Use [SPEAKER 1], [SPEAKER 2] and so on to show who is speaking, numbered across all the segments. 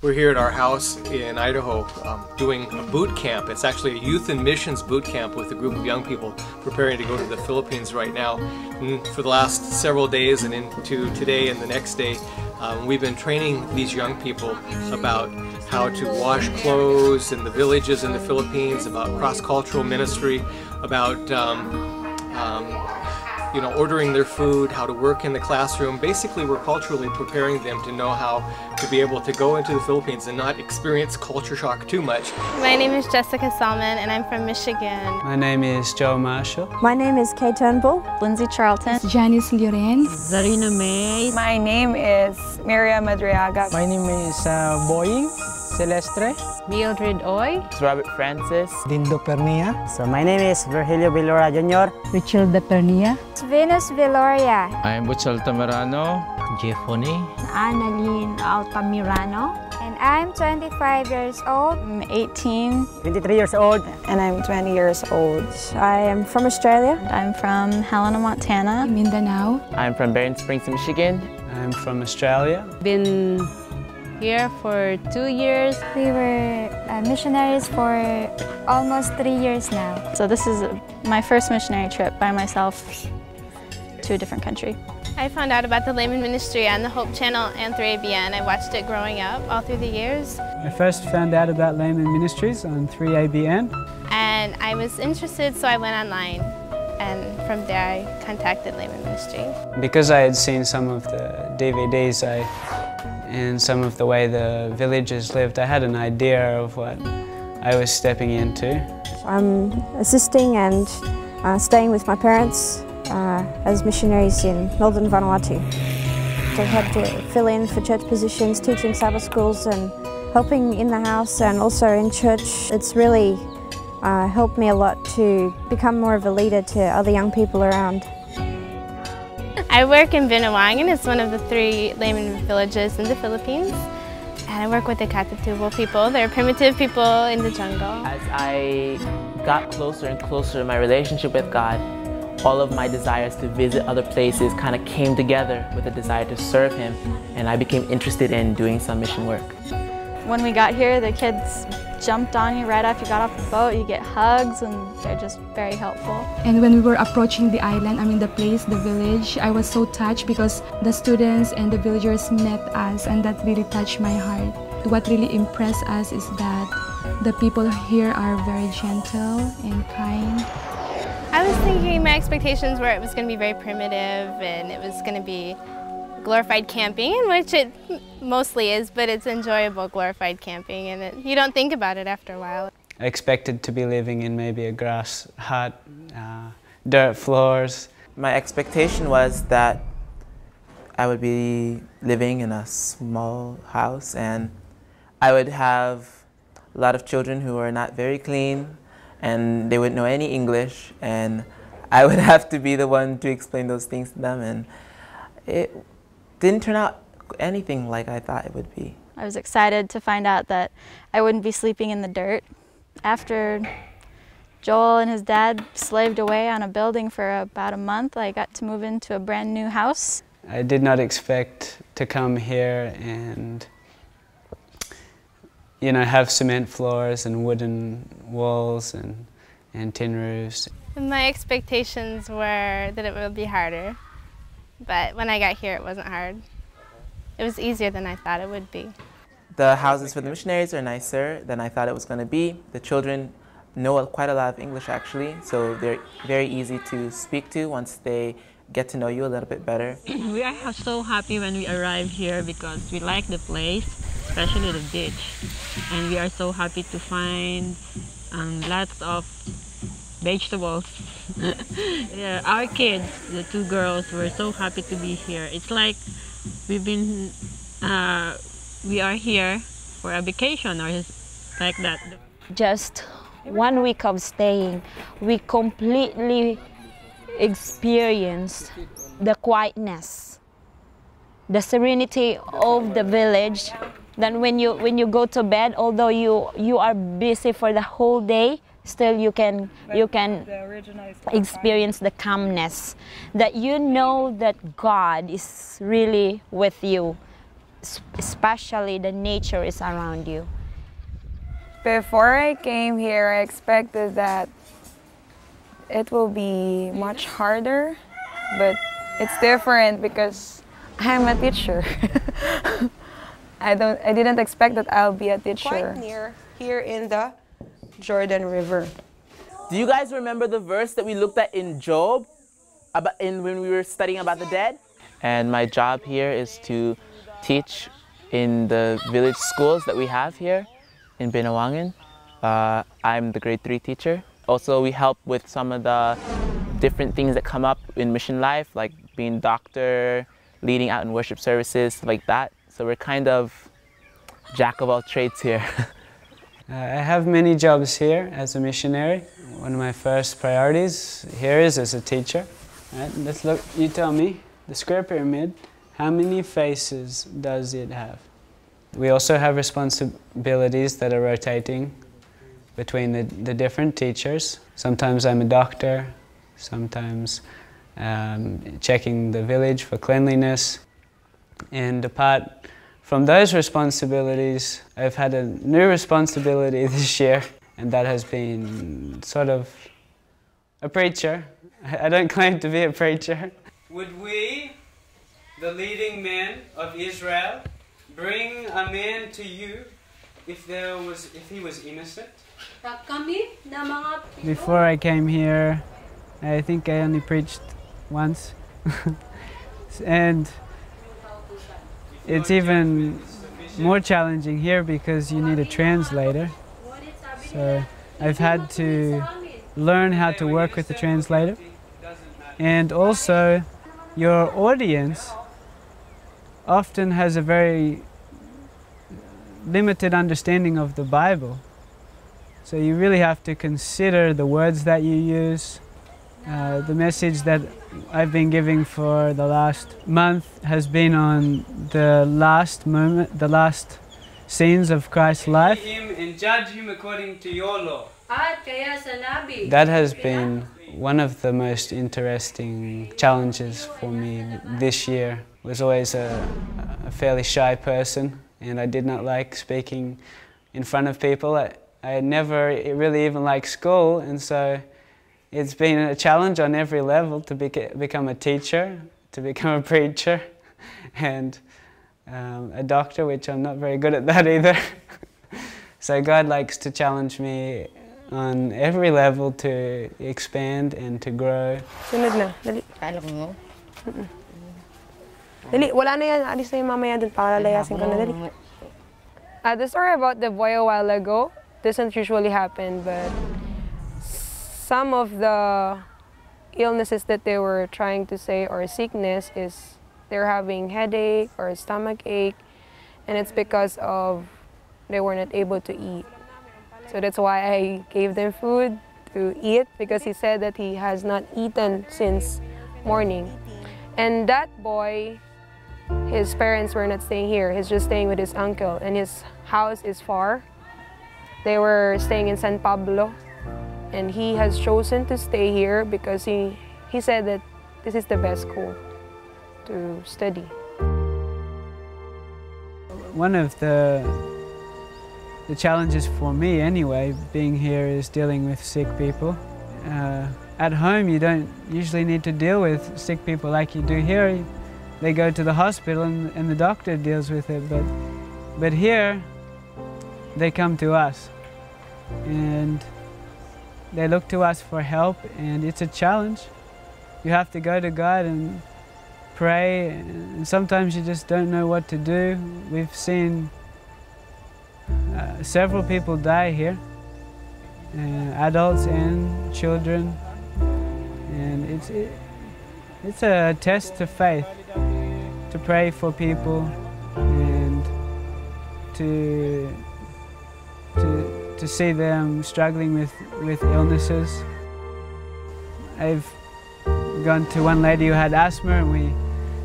[SPEAKER 1] We're here at our house in Idaho doing a boot camp. It's actually a youth and missions boot camp with a group of young people preparing to go to the Philippines right now. And for the last several days and into today and the next day, we've been training these young people about how to wash clothes in the villages in the Philippines, about cross-cultural ministry, about ordering their food, how to work in the classroom. Basically, we're culturally preparing them to know how to be able to go into the Philippines and not experience culture shock too much.
[SPEAKER 2] My name is Jessica Salmon and I'm from Michigan.
[SPEAKER 3] My name is Joe Marshall.
[SPEAKER 4] My name is Kay Turnbull.
[SPEAKER 5] Lindsay Charlton.
[SPEAKER 6] Janice Loren.
[SPEAKER 7] Zarina May.
[SPEAKER 5] My name is Miriam Madriaga.
[SPEAKER 8] My name is Boying Celestre.
[SPEAKER 7] Mildred Oy.
[SPEAKER 9] Robert Francis.
[SPEAKER 8] Dindo Pernia.
[SPEAKER 10] So my name is Virgilio Vilora Jr.
[SPEAKER 6] Richelda Pernia.
[SPEAKER 11] Venus Viloria.
[SPEAKER 12] I am Buchal Tamarano.
[SPEAKER 13] Jeffoni.
[SPEAKER 14] Annalyn Altamirano.
[SPEAKER 11] And I'm 25 years old.
[SPEAKER 5] I'm 18.
[SPEAKER 10] 23 years old.
[SPEAKER 5] And I'm 20 years old.
[SPEAKER 4] I am from Australia.
[SPEAKER 5] I'm from Helena, Montana.
[SPEAKER 6] Mindanao.
[SPEAKER 9] I'm from Barron Springs, Michigan.
[SPEAKER 3] I'm from Australia.
[SPEAKER 2] Been here for 2 years.
[SPEAKER 11] We were missionaries for almost 3 years now.
[SPEAKER 5] So this is my first missionary trip by myself to a different country.
[SPEAKER 2] I found out about the Laymen Ministry on the Hope Channel and through ABN. I watched it growing up all through the years.
[SPEAKER 3] I first found out about Laymen Ministries on 3ABN.
[SPEAKER 2] And I was interested, so I went online. And from there I contacted Laymen Ministry.
[SPEAKER 3] Because I had seen some of the DVDs and some of the way the villagers lived, I had an idea of what I was stepping into.
[SPEAKER 4] I'm assisting and staying with my parents as missionaries in northern Vanuatu. I've had to fill in for church positions, teaching Sabbath schools and helping in the house and also in church. It's really helped me a lot to become more of a leader to other young people around.
[SPEAKER 2] I work in Binawan, and it's one of the 3 layman villages in the Philippines. And I work with the Katatubo people. They're primitive people in the jungle.
[SPEAKER 9] As I got closer and closer in my relationship with God, all of my desires to visit other places kind of came together with a desire to serve Him, and I became interested in doing some mission work.
[SPEAKER 5] When we got here, the kids jumped on you right after you got off the boat. You get hugs and they're just very helpful.
[SPEAKER 6] And when we were approaching the island, the place, the village, I was so touched because the students and the villagers met us, and that really touched my heart. What really impressed us is that the people here are very gentle and kind.
[SPEAKER 2] I was thinking my expectations were it was going to be very primitive and it was going to be glorified camping, which it mostly is, but it's enjoyable glorified camping, and you don't think about it after a while.
[SPEAKER 3] I expected to be living in maybe a grass hut, dirt floors.
[SPEAKER 9] My expectation was that I would be living in a small house and I would have a lot of children who are not very clean and they wouldn't know any English, and I would have to be the one to explain those things to them, and it didn't turn out anything like I thought it would be.
[SPEAKER 5] I was excited to find out that I wouldn't be sleeping in the dirt. After Joel and his dad slaved away on a building for about a month, I got to move into a brand new house.
[SPEAKER 3] I did not expect to come here and have cement floors and wooden walls and tin roofs.
[SPEAKER 2] My expectations were that it would be harder. But when I got here, it wasn't hard. It was easier than I thought it would be.
[SPEAKER 9] The houses for the missionaries are nicer than I thought it was going to be. The children know quite a lot of English, actually, so they're very easy to speak to once they get to know you a little bit better.
[SPEAKER 7] We are so happy when we arrive here because we like the place, especially the beach. And we are so happy to find lots of vegetables. Yeah, our kids, the 2 girls, were so happy to be here. It's like we are here for a vacation or like that.
[SPEAKER 14] Just 1 week of staying, we completely experienced the quietness, the serenity of the village. Then when you go to bed, although you are busy for the whole day, still you can experience the calmness, that you know that God is really with you. especially the nature is around you?
[SPEAKER 13] Before I came here, I expected that it will be much harder, but it's different because I'm a teacher. I didn't expect that I'll be a teacher.
[SPEAKER 15] Quite near here in the Jordan River.
[SPEAKER 9] Do you guys remember the verse that we looked at in Job when we were studying about the dead? And my job here is to teach in the village schools that we have here in Binawangan. I'm the grade 3 teacher. Also, we help with some of the different things that come up in mission life, like being doctor, leading out in worship services, like that. So we're kind of jack of all trades here.
[SPEAKER 3] I have many jobs here as a missionary. One of my first priorities here is as a teacher. Right, let's look, you tell me, the square pyramid, how many faces does it have? We also have responsibilities that are rotating between the different teachers. Sometimes I'm a doctor, sometimes checking the village for cleanliness. And apart from those responsibilities, I've had a new responsibility this year, and that has been sort of a preacher. I don't claim to be a preacher. Would we, the leading men of Israel, bring a man to you if he was innocent?
[SPEAKER 8] Before I came here, I think I only preached once. And it's even more challenging here because you need a translator. So I've had to learn how to work with the translator. And also, your audience often has a very limited understanding of the Bible. So you really have to consider the words that you use. The message that I've been giving for the last month has been on the last moment, the last scenes of Christ's life.
[SPEAKER 3] And judge him according to your law. That has been one of the most interesting challenges for me this year. I was always a fairly shy person, and I did not like speaking in front of people. I never really even liked school, and so it's been a challenge on every level to become a teacher, to become a preacher, and a doctor, which I'm not very good at that either. So God likes to challenge me on every level to expand and to grow.
[SPEAKER 15] Sunod na, dali. Kala ko mo? Dali, wala na yan. Alis na yung mamaya dun. Palalayasin ko na, dali. The story about the boy a while ago doesn't usually happen, but some of the illnesses that they were trying to say, or sickness, is they're having headache or stomach ache, and it's because of they were not able to eat. So that's why I gave them food to eat, because he said that he has not eaten since morning. And that boy, his parents were not staying here. He's just staying with his uncle, and his house is far. They were staying in San Pablo, and he has chosen to stay here because he said that this is the best school to study.
[SPEAKER 8] One of the challenges for me anyway, being here, is dealing with sick people. At home you don't usually need to deal with sick people like you do here. They go to the hospital and the doctor deals with it, but here they come to us and they look to us for help, and it's a challenge. You have to go to God and pray, and sometimes you just don't know what to do. We've seen several people die here, adults and children, and it's a test of faith to pray for people and to see them struggling with illnesses. I've gone to one lady who had asthma,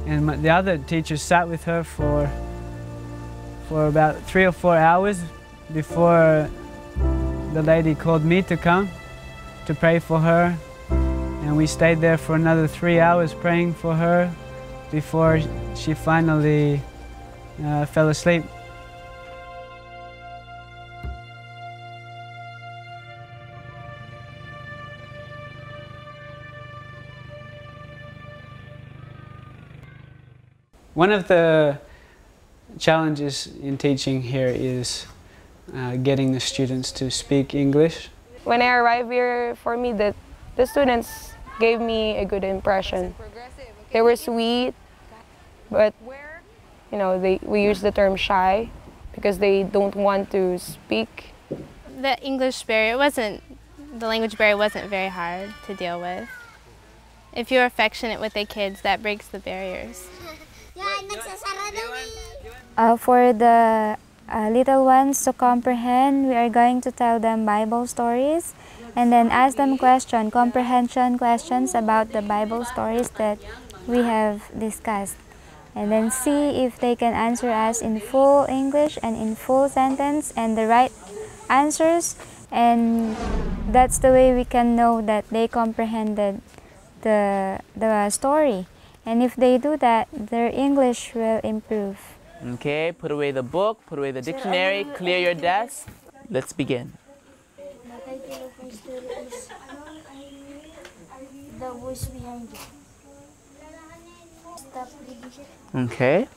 [SPEAKER 8] and the other teachers sat with her for about 3 or 4 hours before the lady called me to come to pray for her, and we stayed there for another 3 hours praying for her before she finally
[SPEAKER 3] fell asleep. One of the challenges in teaching here is getting the students to speak English.
[SPEAKER 15] When I arrived here, for me, the students gave me a good impression. They were sweet, but you know, we use the term shy because they don't want to speak.
[SPEAKER 2] The language barrier wasn't very hard to deal with. If you're affectionate with the kids, that breaks the barriers.
[SPEAKER 11] For the little ones to comprehend, we are going to tell them Bible stories and then ask them comprehension questions about the Bible stories that we have discussed. And then see if they can answer us in full English and in full sentence and the right answers. And that's the way we can know that they comprehended the story. And if they do that, their English will improve.
[SPEAKER 9] Okay, put away the book, put away the dictionary, clear your desk. Let's begin.
[SPEAKER 16] The voice behind you.
[SPEAKER 9] Okay.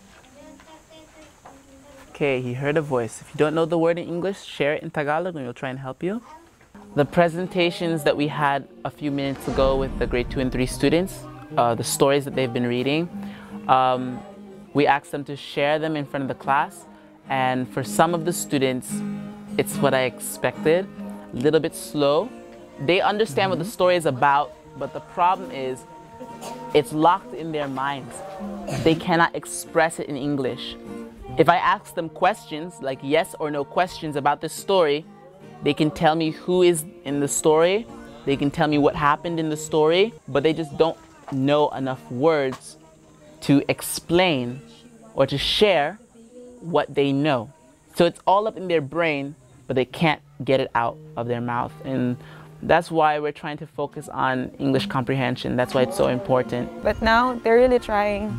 [SPEAKER 9] Okay, he heard a voice. If you don't know the word in English, share it in Tagalog and we'll try and help you. The presentations that we had a few minutes ago with the grade 2 and 3 students, the stories that they've been reading, we asked them to share them in front of the class. And for some of the students, it's what I expected, a little bit slow. They understand what the story is about, but the problem is it's locked in their minds. They cannot express it in English. If I ask them questions, like yes or no questions about this story, they can tell me who is in the story, they can tell me what happened in the story, but they just don't know enough words to explain or to share what they know. So it's all up in their brain, but they can't get it out of their mouth. And that's why we're trying to focus on English comprehension. That's why it's so important.
[SPEAKER 15] But now they're really trying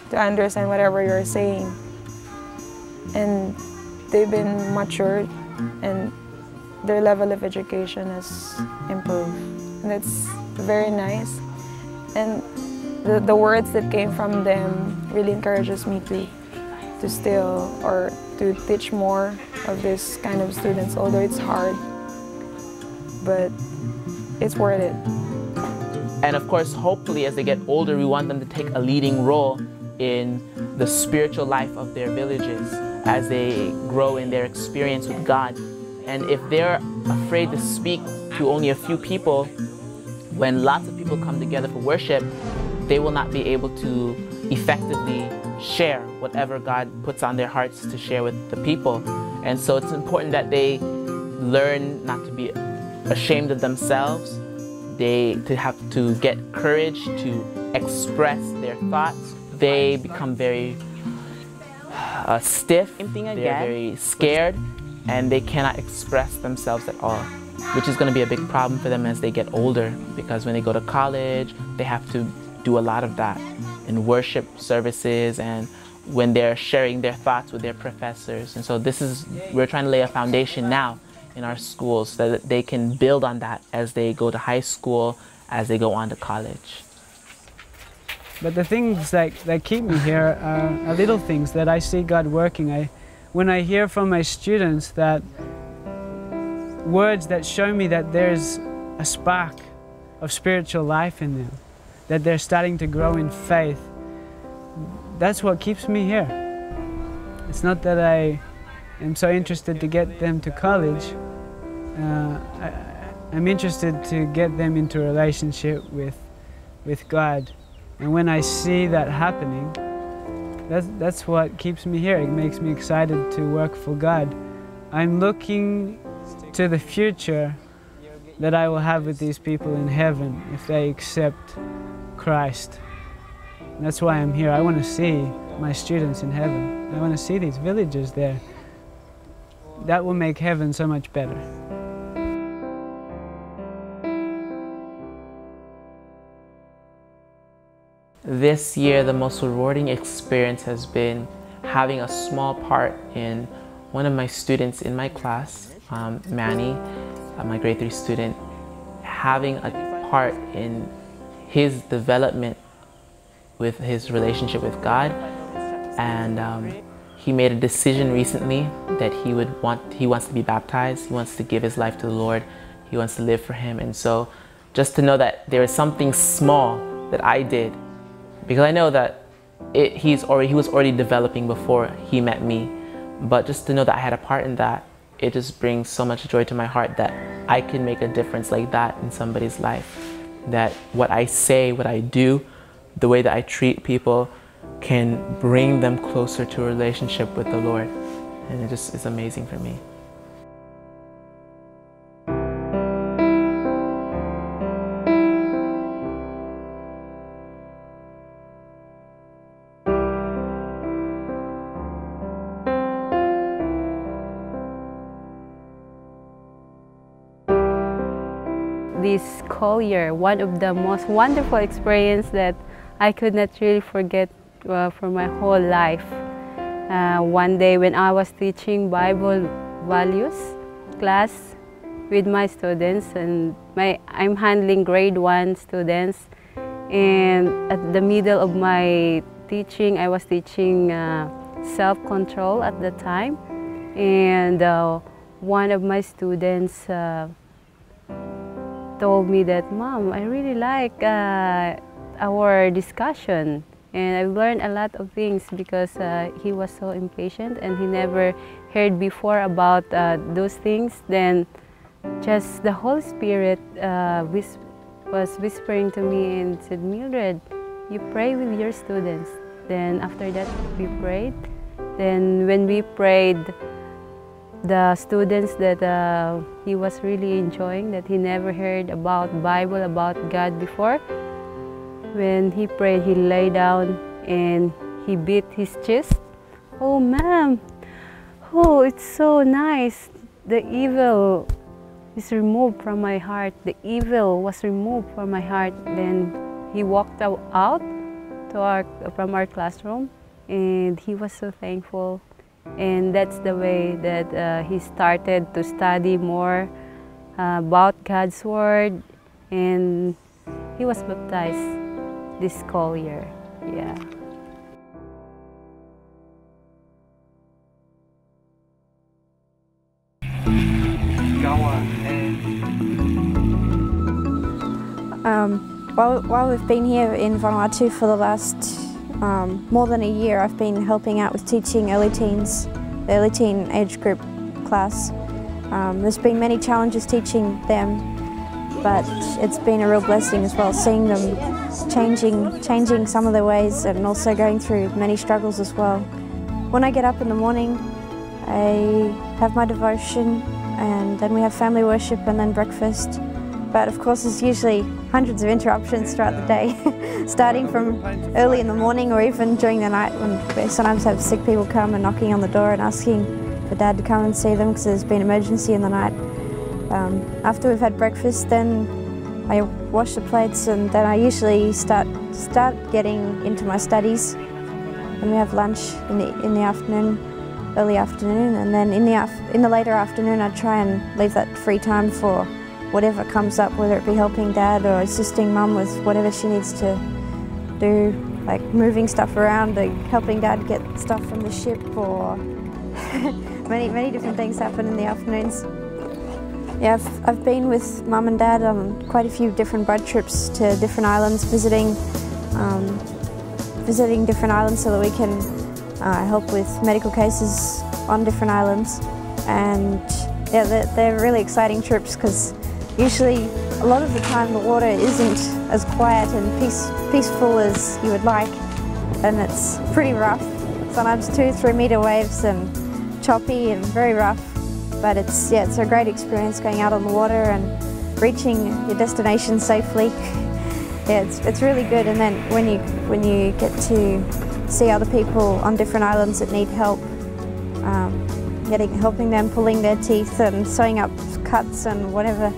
[SPEAKER 15] to understand whatever you're saying. And they've been matured and their level of education has improved. And it's very nice. And the words that came from them really encourages me to still or to teach more of this kind of students, although it's hard, but it's worth it.
[SPEAKER 9] And of course, hopefully as they get older, we want them to take a leading role in the spiritual life of their villages as they grow in their experience with God. And if they're afraid to speak to only a few people, when lots of people come together for worship, they will not be able to effectively share whatever God puts on their hearts to share with the people. And so it's important that they learn not to be ashamed of themselves, to have to get courage to express their thoughts. They become very stiff, they're very scared, and they cannot express themselves at all, which is going to be a big problem for them as they get older, because when they go to college, they have to do a lot of that in worship services and when they're sharing their thoughts with their professors. And so we're trying to lay a foundation now in our schools so that they can build on that as they go to high school, as they go on to college.
[SPEAKER 3] But the things that keep me here are little things that I see God working. When I hear from my students that words that show me that there's a spark of spiritual life in them, that they're starting to grow in faith, that's what keeps me here. It's not that I am so interested to get them to college. I'm interested to get them into a relationship with God. And when I see that happening, that's what keeps me here. It makes me excited to work for God. I'm looking to the future that I will have with these people in heaven if they accept Christ. And that's why I'm here. I want to see my students in heaven. I want to see these villagers there. That will make heaven so much better.
[SPEAKER 9] This year, the most rewarding experience has been having a small part in one of my students in my class, Manny, my grade 3 student, having a part in his development with his relationship with God. And he made a decision recently that he wants to be baptized. He wants to give his life to the Lord. He wants to live for Him. And so just to know that there is something small that I did, because I know that he was already developing before he met me, but just to know that I had a part in that, it just brings so much joy to my heart that I can make a difference like that in somebody's life. That what I say, what I do, the way that I treat people can bring them closer to a relationship with the Lord. And it just is amazing for me.
[SPEAKER 17] This school year, one of the most wonderful experience that I could not really forget for my whole life. One day when I was teaching Bible values class with my students, and I'm handling grade 1 students, and at the middle of my teaching, I was teaching self-control at the time, and one of my students told me that, "Mom, I really like our discussion, and I've learned a lot of things," because he was so impatient and he never heard before about those things. Then just the Holy Spirit was whispering to me and said, "Mildred, you pray with your students." Then after that we prayed. Then when we prayed, the students that he was really enjoying, that he never heard about Bible, about God before, when he prayed, he lay down and he beat his chest. "Oh, ma'am, oh, it's so nice. The evil is removed from my heart. The evil was removed from my heart." Then he walked out from our classroom, and he was so thankful. And that's the way that he started to study more about God's Word, and he was baptized this school year. Yeah.
[SPEAKER 4] While we've been here in Vanuatu for the last more than a year, I've been helping out with teaching early teens, the early teen age group class. There's been many challenges teaching them, but it's been a real blessing as well, seeing them changing some of their ways and also going through many struggles as well. When I get up in the morning, I have my devotion, and then we have family worship and then breakfast. But of course there's usually hundreds of interruptions throughout the day, starting from early in the morning or even during the night, when we sometimes have sick people come and knocking on the door and asking for Dad to come and see them because there's been an emergency in the night. After we've had breakfast, then I wash the plates, and then I usually start getting into my studies. And we have lunch in the afternoon, early afternoon, and then in the later afternoon I try and leave that free time for whatever comes up, whether it be helping Dad or assisting Mum with whatever she needs to do, like moving stuff around, like helping Dad get stuff from the ship, or many different things happen in the afternoons. Yeah, I've been with Mum and Dad on quite a few different boat trips to different islands, visiting different islands so that we can help with medical cases on different islands. And yeah, they're really exciting trips because usually a lot of the time the water isn't as quiet and peaceful as you would like, and it's pretty rough. Sometimes 2-3 meter waves and choppy and very rough. But it's a great experience going out on the water and reaching your destination safely. Yeah, it's really good. And then when you get to see other people on different islands that need help, helping them pulling their teeth and sewing up cuts and whatever,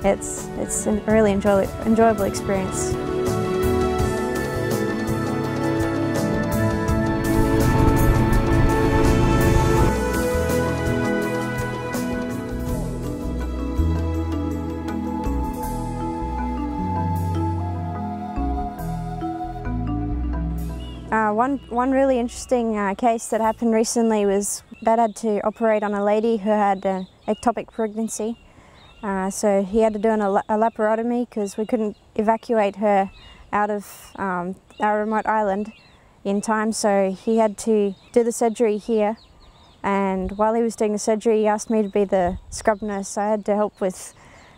[SPEAKER 4] it's a really enjoyable experience. One really interesting case that happened recently was Dad had to operate on a lady who had an ectopic pregnancy. So he had to do a laparotomy because we couldn't evacuate her out of our remote island in time, so he had to do the surgery here. And while he was doing the surgery, he asked me to be the scrub nurse. I had to help with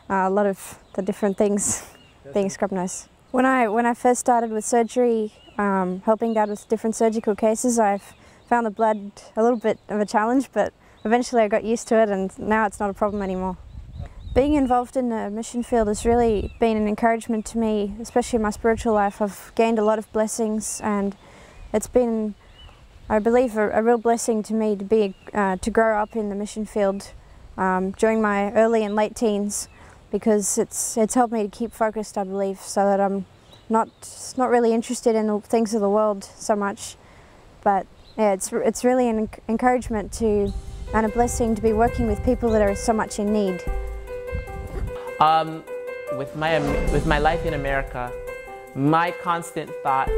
[SPEAKER 4] a lot of the different things being scrub nurse. When I first started with surgery, helping Dad with different surgical cases, I've found the blood a little bit of a challenge, but eventually I got used to it and now it's not a problem anymore. Being involved in the mission field has really been an encouragement to me, especially in my spiritual life. I've gained a lot of blessings, and it's been, I believe, a real blessing to me to grow up in the mission field during my early and late teens, because it's helped me to keep focused, I believe, so that I'm not really interested in the things of the world so much. But yeah, it's really an encouragement and a blessing to be working with people that are so much in need.
[SPEAKER 9] With my life in America, my constant thought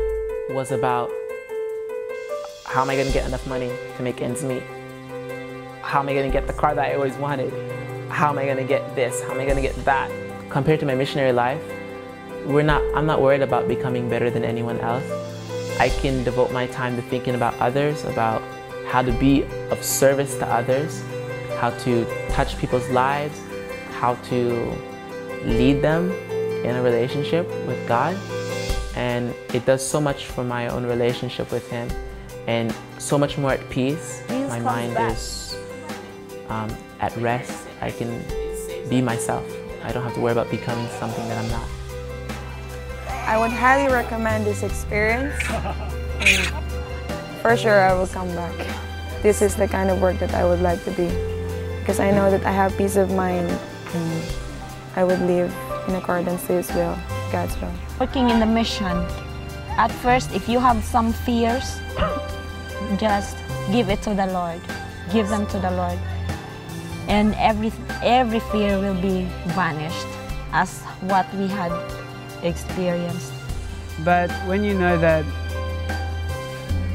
[SPEAKER 9] was about how am I going to get enough money to make ends meet? How am I going to get the car that I always wanted? How am I going to get this? How am I going to get that? Compared to my missionary life, I'm not worried about becoming better than anyone else. I can devote my time to thinking about others, about how to be of service to others, how to touch people's lives, how to lead them in a relationship with God. And it does so much for my own relationship with Him, and so much more at peace. My mind is at rest. I can be myself. I don't have to worry about becoming something that I'm not.
[SPEAKER 13] I would highly recommend this experience, and for sure I will come back. This is the kind of work that I would like to be, because I know that I have peace of mind and I would live in accordance to His will, God's will.
[SPEAKER 14] Working in the mission, at first if you have some fears, just give it to the Lord. Give them to the Lord. And every fear will be vanished as what we had experienced.
[SPEAKER 8] But when you know that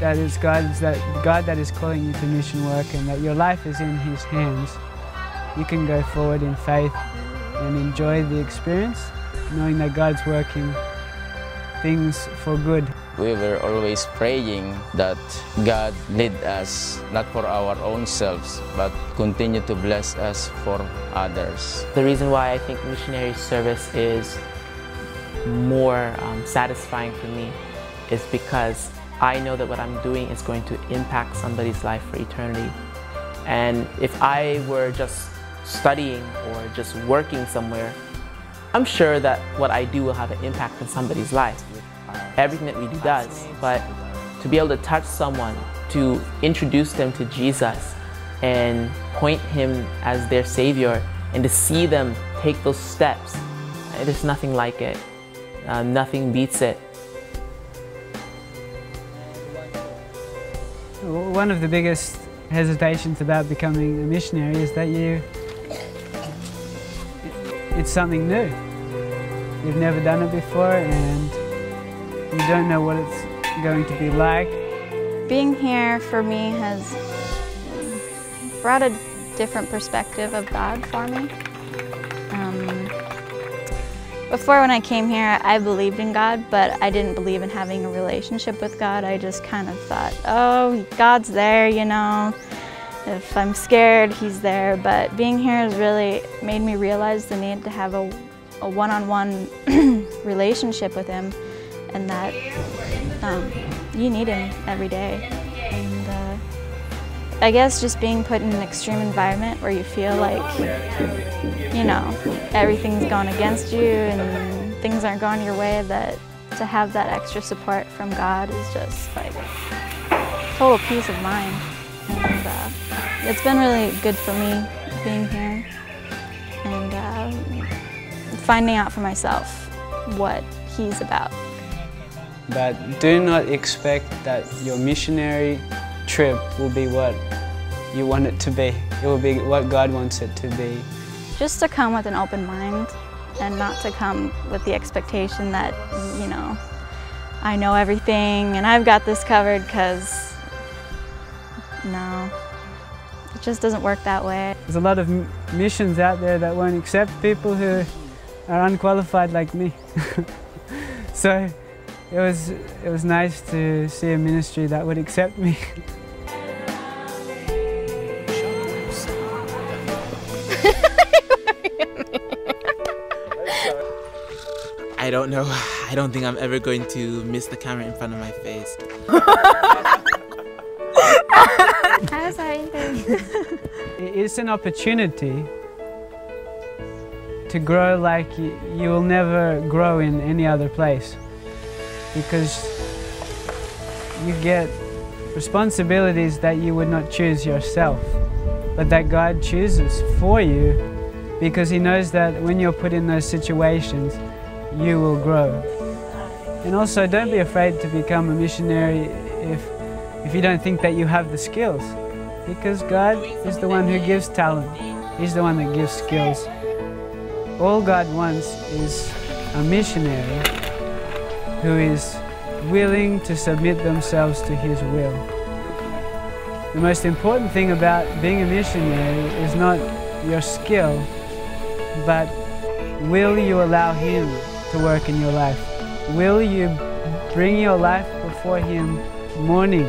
[SPEAKER 8] it's God that is calling you to mission work and that your life is in His hands, you can go forward in faith and enjoy the experience, knowing that God's working things for good.
[SPEAKER 12] We were always praying that God lead us, not for our own selves, but continue to bless us for others.
[SPEAKER 9] The reason why I think missionary service is more satisfying for me is because I know that what I'm doing is going to impact somebody's life for eternity. And if I were just studying or just working somewhere, I'm sure that what I do will have an impact on somebody's life. Everything that we do does, but to be able to touch someone, to introduce them to Jesus and point Him as their Savior, and to see them take those steps, there's nothing like it. Nothing beats it.
[SPEAKER 8] One of the biggest hesitations about becoming a missionary is that it's something new. You've never done it before and you don't know what it's going to be like.
[SPEAKER 5] Being here for me has brought a different perspective of God for me. Before, when I came here, I believed in God, but I didn't believe in having a relationship with God. I just kind of thought, oh, God's there, you know. If I'm scared, He's there. But being here has really made me realize the need to have a one-on-one relationship with Him, and that you need Him every day. And I guess just being put in an extreme environment where you feel like, you know, everything's going against you and things aren't going your way, that to have that extra support from God is just like total peace of mind. And it's been really good for me being here and finding out for myself what He's about.
[SPEAKER 3] But do not expect that your missionary trip will be what you want it to be. It will be what God wants it to be.
[SPEAKER 5] Just to come with an open mind and not to come with the expectation that, you know, I know everything and I've got this covered, because no, it just doesn't work that way.
[SPEAKER 8] There's a lot of missions out there that won't accept people who are unqualified like me. So it was nice to see a ministry that would accept me.
[SPEAKER 9] I don't know. I don't think I'm ever going to miss the camera in front of my face.
[SPEAKER 8] It's an opportunity to grow like you will never grow in any other place, because you get responsibilities that you would not choose yourself, but that God chooses for you, because He knows that when you're put in those situations, you will grow. And also, don't be afraid to become a missionary if you don't think that you have the skills, because God is the one who gives talent. He's the one that gives skills. All God wants is a missionary who is willing to submit themselves to His will. The most important thing about being a missionary is not your skill, but will you allow Him to work in your life? Will you bring your life before Him morning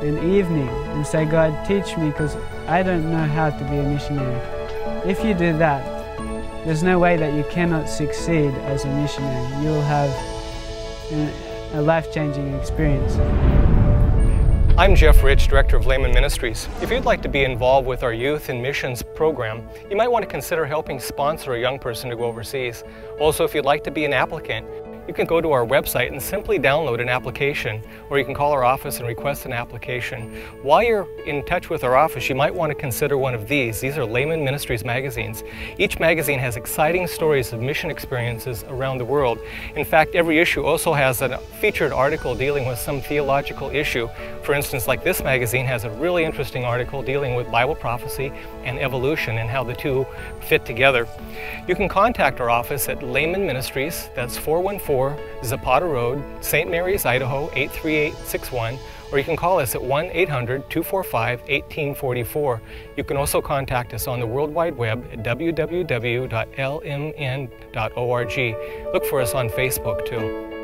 [SPEAKER 8] and evening and say, God, teach me, because I don't know how to be a missionary. If you do that, there's no way that you cannot succeed as a missionary. You will have a life-changing experience.
[SPEAKER 1] I'm Jeff Rich, Director of Laymen Ministries. If you'd like to be involved with our Youth and Missions program, you might want to consider helping sponsor a young person to go overseas. Also, if you'd like to be an applicant, you can go to our website and simply download an application, or you can call our office and request an application. While you're in touch with our office, you might want to consider one of these. These are Laymen Ministries magazines. Each magazine has exciting stories of mission experiences around the world. In fact, every issue also has a featured article dealing with some theological issue. For instance, like this magazine has a really interesting article dealing with Bible prophecy and evolution and how the two fit together. You can contact our office at Laymen Ministries, that's 414 Zapata Road, St. Mary's, Idaho 83861, or you can call us at 1-800-245-1844. You can also contact us on the World Wide Web at www.lmn.org. Look for us on Facebook too.